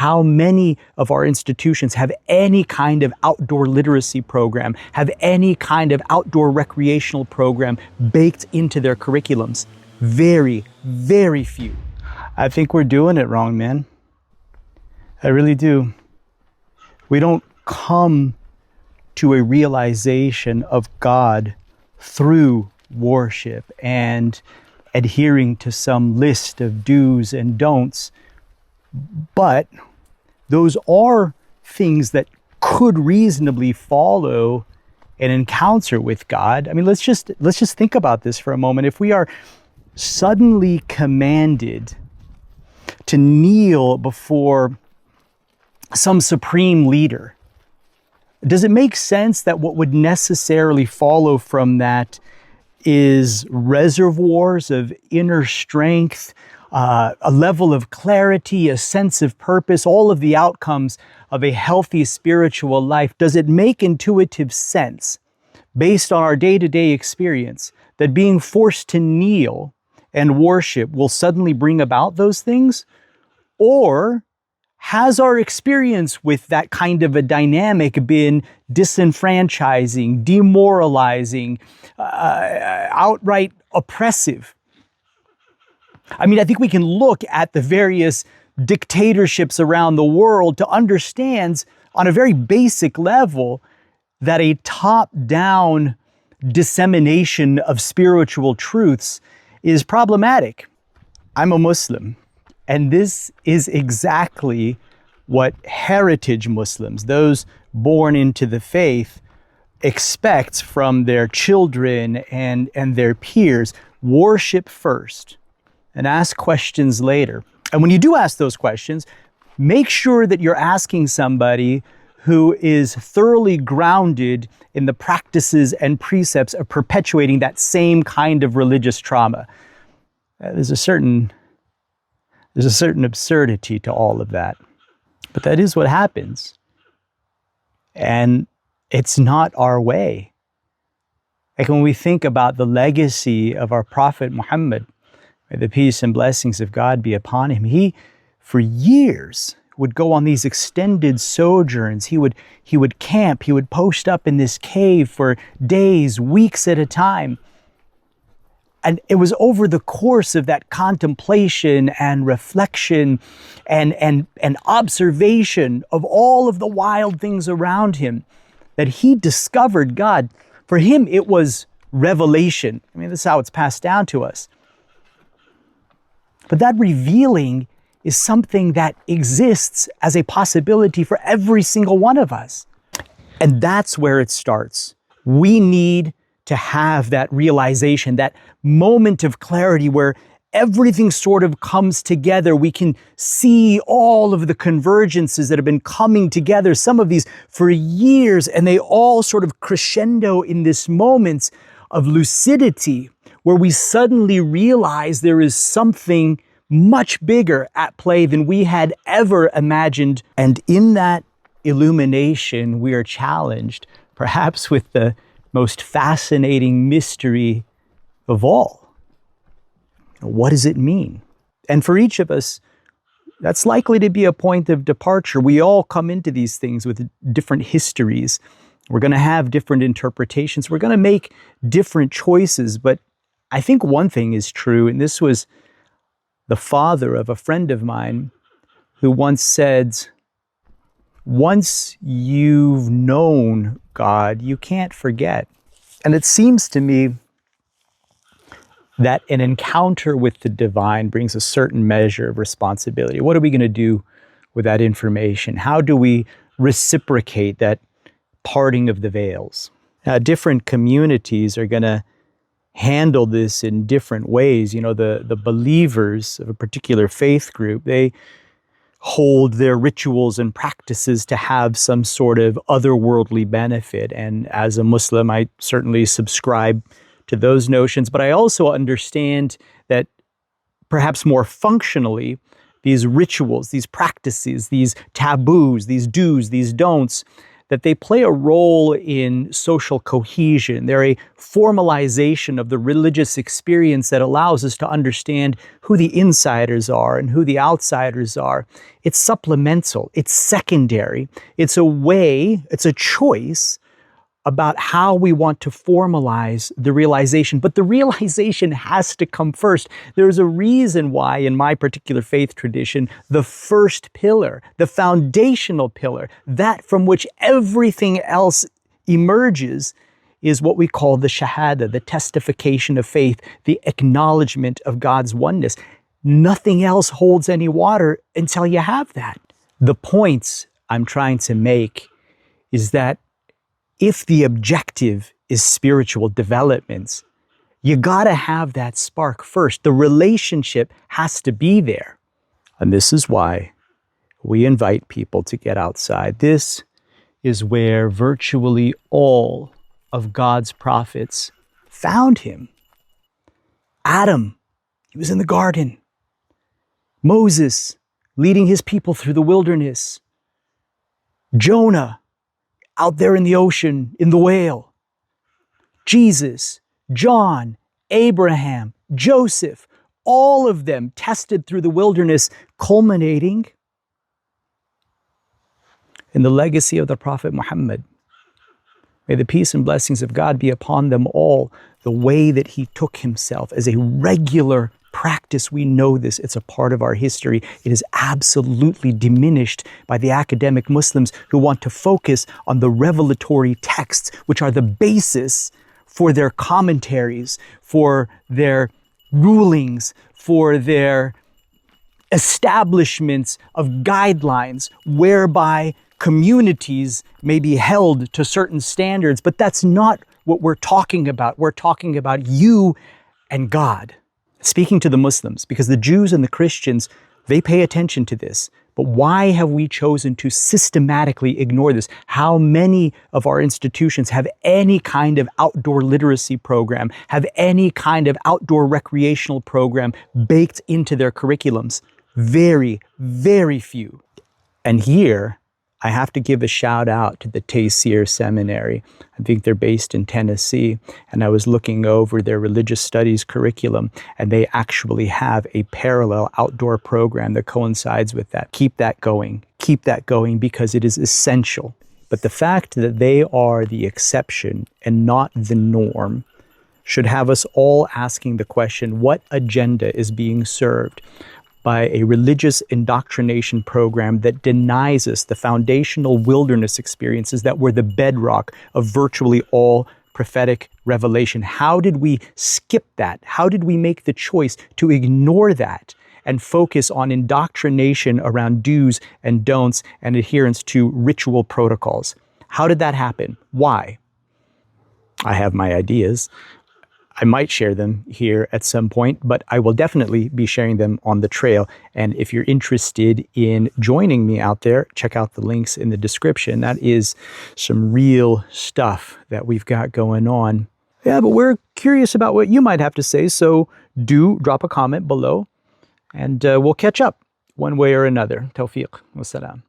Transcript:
how many of our institutions have any kind of outdoor literacy program, have any kind of outdoor recreational program baked into their curriculums? Very, very few. I think we're doing it wrong, man. I really do. We don't come to a realization of God through worship and adhering to some list of do's and don'ts. But those are things that could reasonably follow an encounter with God. I mean, let's just think about this for a moment. If we are suddenly commanded to kneel before some supreme leader, does it make sense that what would necessarily follow from that is reservoirs of inner strength, a level of clarity, a sense of purpose, all of the outcomes of a healthy spiritual life? Does it make intuitive sense, based on our day-to-day experience, that being forced to kneel and worship will suddenly bring about those things? Or has our experience with that kind of a dynamic been disenfranchising, demoralizing, outright oppressive? I mean, I think we can look at the various dictatorships around the world to understand on a very basic level that a top-down dissemination of spiritual truths is problematic. I'm a Muslim. And this is exactly what heritage Muslims, those born into the faith, expect from their children and their peers. Worship first and ask questions later. And when you do ask those questions, make sure that you're asking somebody who is thoroughly grounded in the practices and precepts of perpetuating that same kind of religious trauma. There's a certain absurdity to all of that. But that is what happens. And it's not our way. Like when we think about the legacy of our Prophet Muhammad, may the peace and blessings of God be upon him, he, for years, would go on these extended sojourns. He would camp, he would post up in this cave for days, weeks at a time. And it was over the course of that contemplation and reflection and observation of all of the wild things around him that he discovered God. For him, it was revelation. I mean, this is how it's passed down to us. But that revealing is something that exists as a possibility for every single one of us. And that's where it starts. We need to have that realization, that moment of clarity where everything sort of comes together. We can see all of the convergences that have been coming together, some of these for years, and they all sort of crescendo in this moment of lucidity where we suddenly realize there is something much bigger at play than we had ever imagined. And in that illumination, we are challenged, perhaps with the most fascinating mystery of all. What does it mean? And for each of us, that's likely to be a point of departure. We all come into these things with different histories. We're going to have different interpretations. We're going to make different choices. But I think one thing is true, and this was the father of a friend of mine who once said, once you've known God, you can't forget. And it seems to me that an encounter with the divine brings a certain measure of responsibility. What are we going to do with that information? How do we reciprocate that parting of the veils? Now, different communities are going to handle this in different ways. You know, the believers of a particular faith group, they hold their rituals and practices to have some sort of otherworldly benefit. And as a Muslim, I certainly subscribe to those notions. But I also understand that perhaps more functionally, these rituals, these practices, these taboos, these do's, these don'ts, that they play a role in social cohesion. They're a formalization of the religious experience that allows us to understand who the insiders are and who the outsiders are. It's supplemental, it's secondary, it's a way, it's a choice about how we want to formalize the realization. But the realization has to come first. There's a reason why, in my particular faith tradition, the first pillar, the foundational pillar, that from which everything else emerges, is what we call the shahada, the testification of faith, the acknowledgement of God's oneness. Nothing else holds any water until you have that. The points I'm trying to make is that if the objective is spiritual development, you gotta have that spark first. The relationship has to be there. And this is why we invite people to get outside. This is where virtually all of God's prophets found him. Adam, he was in the garden. Moses, leading his people through the wilderness. Jonah, out there in the ocean, in the whale. Jesus, John, Abraham, Joseph, all of them tested through the wilderness, culminating in the legacy of the Prophet Muhammad. May the peace and blessings of God be upon them all. The way that he took himself as a regular practice, we know this, it's a part of our history. It is absolutely diminished by the academic Muslims who want to focus on the revelatory texts, which are the basis for their commentaries, for their rulings, for their establishments of guidelines whereby communities may be held to certain standards. But that's not what we're talking about. We're talking about you and God. Speaking to the Muslims, because the Jews and the Christians, they pay attention to this. But why have we chosen to systematically ignore this? How many of our institutions have any kind of outdoor literacy program, have any kind of outdoor recreational program baked into their curriculums? Very, very few. And here, I have to give a shout out to the Taysir Seminary. I think they're based in Tennessee. And I was looking over their religious studies curriculum, and they actually have a parallel outdoor program that coincides with that. Keep that going. Keep that going, because it is essential. But the fact that they are the exception and not the norm should have us all asking the question, what agenda is being served by a religious indoctrination program that denies us the foundational wilderness experiences that were the bedrock of virtually all prophetic revelation? How did we skip that? How did we make the choice to ignore that and focus on indoctrination around do's and don'ts and adherence to ritual protocols? How did that happen? Why? I have my ideas. I might share them here at some point, but I will definitely be sharing them on the trail. And if you're interested in joining me out there, check out the links in the description. That is some real stuff that we've got going on. Yeah, but we're curious about what you might have to say, so do drop a comment below, and we'll catch up one way or another. Tawfiq. Wassalam.